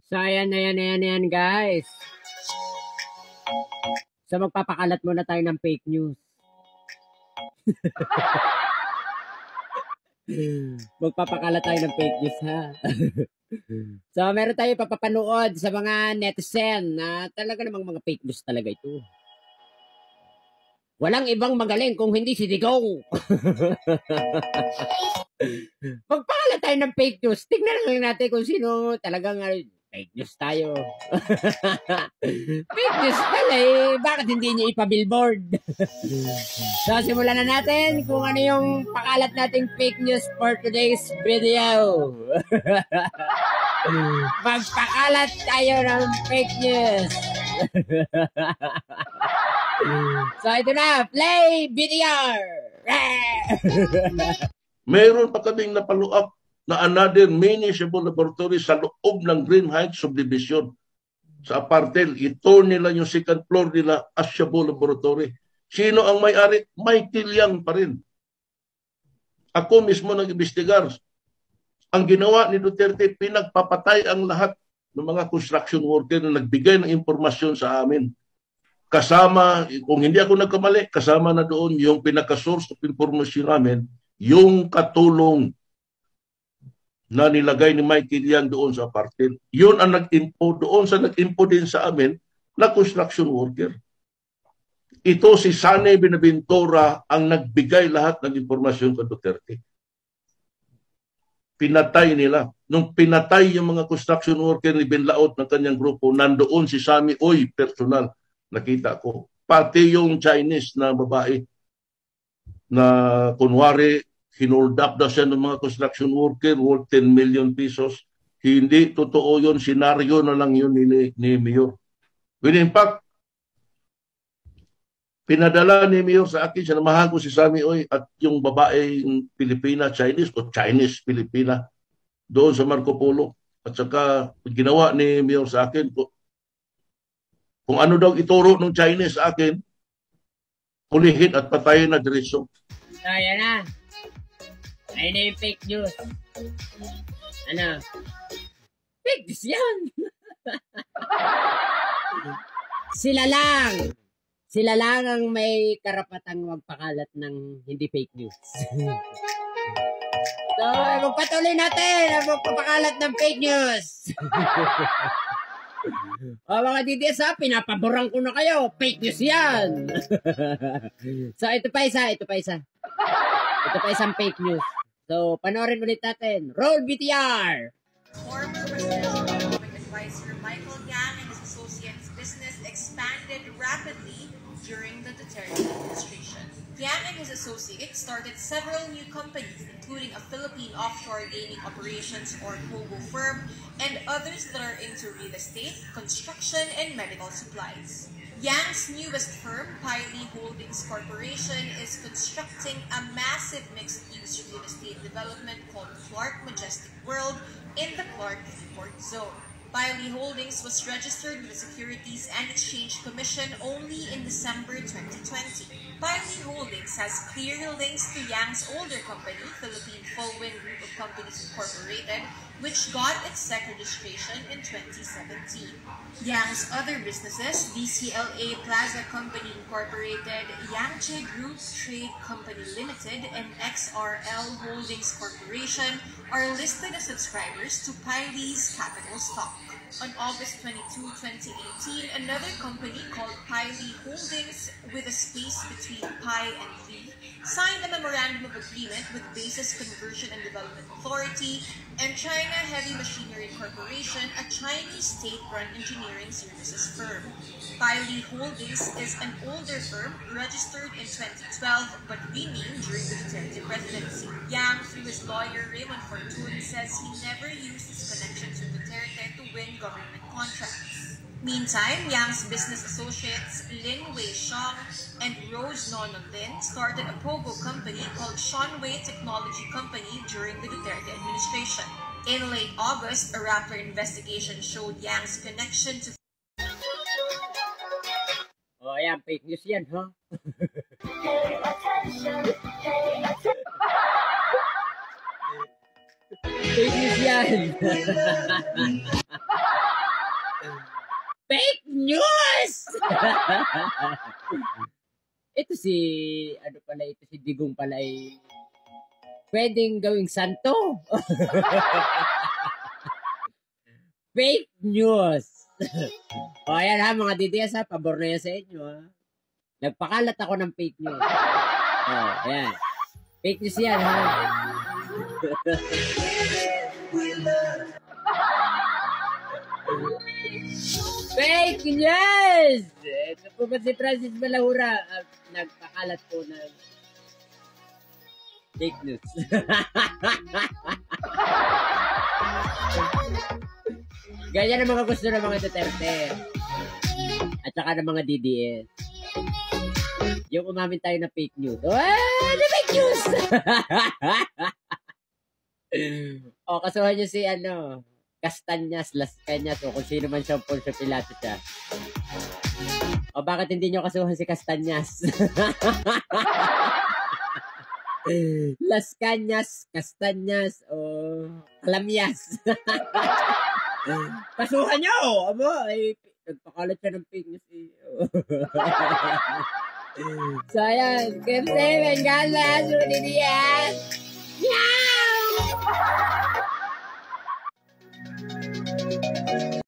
So, ayan, guys. So, magpapakalat muna tayo ng fake news. Magpapakalat tayo ng fake news, ha? So, meron tayo papapanood sa mga netizen na talaga namang mga fake news talaga ito. Walang ibang magaling kung hindi si Digong. Magpakalat tayo ng fake news. Tignan lang natin kung sino talagang fake news tayo. Fake news pala eh. Bakit hindi niya ipa-billboard? So, simulan na natin kung ano yung pakalat nating fake news for today's video. Magpakalat tayo ng fake news. So, ito na. Play VTR! Mayroon pa kaming napalo-up na another mini Cebu laboratory sa loob ng Green Heights Subdivision. Sa Apartel, ito nila yung second floor nila as Cebu Laboratory. Sino ang may-ari? Michael Yang pa rin. Ako mismo nag-imbestigar. Ang ginawa ni Duterte, pinagpapatay ang lahat ng mga construction worker na nagbigay ng impormasyon sa amin. Kasama, kung hindi ako nagkamali, kasama na doon yung pinaka-source of information namin, yung katulong na nilagay ni Michael Yang doon sa Apartel. Yun ang nag-impo doon sa nag-impo din sa amin na construction worker. Ito si Sane Binaventura ang nagbigay lahat ng impormasyon kay Duterte. Pinatay nila. Nung pinatay yung mga construction worker ni Benlaot ng kanyang grupo, nandoon si Sami Oy, personal. Nakita ko. Pati yung Chinese na babae na kunwari hinold up daw siya ng mga construction worker worth 10 million pesos. Hindi totoo yun. Senaryo na lang yun ni Mayor. In fact, pinadala ni Mayor sa akin, sinamahan ko si Sami Oy at yung babaeng Pilipina, Chinese o Chinese-Pilipina doon sa Marco Polo. At saka ginawa ni Mayor sa akin, kung ano daw ituro ng Chinese sa akin, pulihin at patayin na diretso. So, ayan na. Ayun na yung fake news. Ano? Fake news yan. Sila lang ang may karapatang magpakalat ng hindi fake news. So, magpatuloy natin ang magpapakalat ng fake news. O mga DDS ha, pinapaboran ko na kayo. Fake news yan. So, ito pa isa. Ito pa isang fake news. So, panoorin ulit natin. Roll VTR! Former presidential economic advisor Michael Yang and his associates' business expanded rapidly during the Duterte administration. Yang and his associates started several new companies, including a Philippine offshore gaming operations or POGO firm, and others that are into real estate, construction, and medical supplies. Yang's newest firm, Piley Holdings Corporation, is constructing a massive mixed-use real estate development called Clark Majestic World in the Clark Freeport Zone. Piley Holdings was registered with the Securities and Exchange Commission only in December 2020. Piley Holdings has clear links to Yang's older company, Philippine Fullwind Group of Companies Incorporated, which got its SEC registration in 2017. Yang's other businesses, DCLA Plaza Company Incorporated, Yangche Group Trade Company Limited, and XRL Holdings Corporation, are listed as subscribers to Piley's capital stock. On August 22, 2018, another company called Piley Holdings, with a space between Pi and Lee, signed a memorandum of agreement with Basis Conversion and Development Authority and China Heavy Machinery Corporation, a Chinese state-run engineering services firm. Piley Holdings is an older firm registered in 2012 but renamed during the Duterte presidency. Yang, through his lawyer Raymond Fortun, says he never used his connections with Duterte to win government contracts. Meantime, Yang's business associates Lin Wei Xiong and Rose Nonon Lin started a POGO company called Seanway Technology Company during the Duterte administration. In late August, a Rappler investigation showed Yang's connection to... Oh, ayan, fake news yan, ha? Fake news yan. Ito si, ano pala, ito si Digong pala ay pwedeng gawing santo. Fake news. O, ayan ha, mga DDS ha, pabor na yan sa inyo ha. Nagpakalat ako ng fake news. O, ayan. Fake news yan ha. Fake news! Ito po ba si Francis Malahura? Nagpakalat po ng fake news. Ganyan ang mga gusto ng mga Duterte. At saka ng mga DDS. Yung umamin tayo na fake news. Oh, ano fake news? O, kasuhan nyo si Castañas, Las Cañas, o kung sino man siya, Poncio Pilato siya. O, bakit hindi nyo kasuhan si Castañas? Las Cañas, Castañas, o Calamias. Kasuhan nyo! Abo, ay, nagpakalat siya ng fake news. So, ayan. Kim Seven, God bless you, DDS! Meow!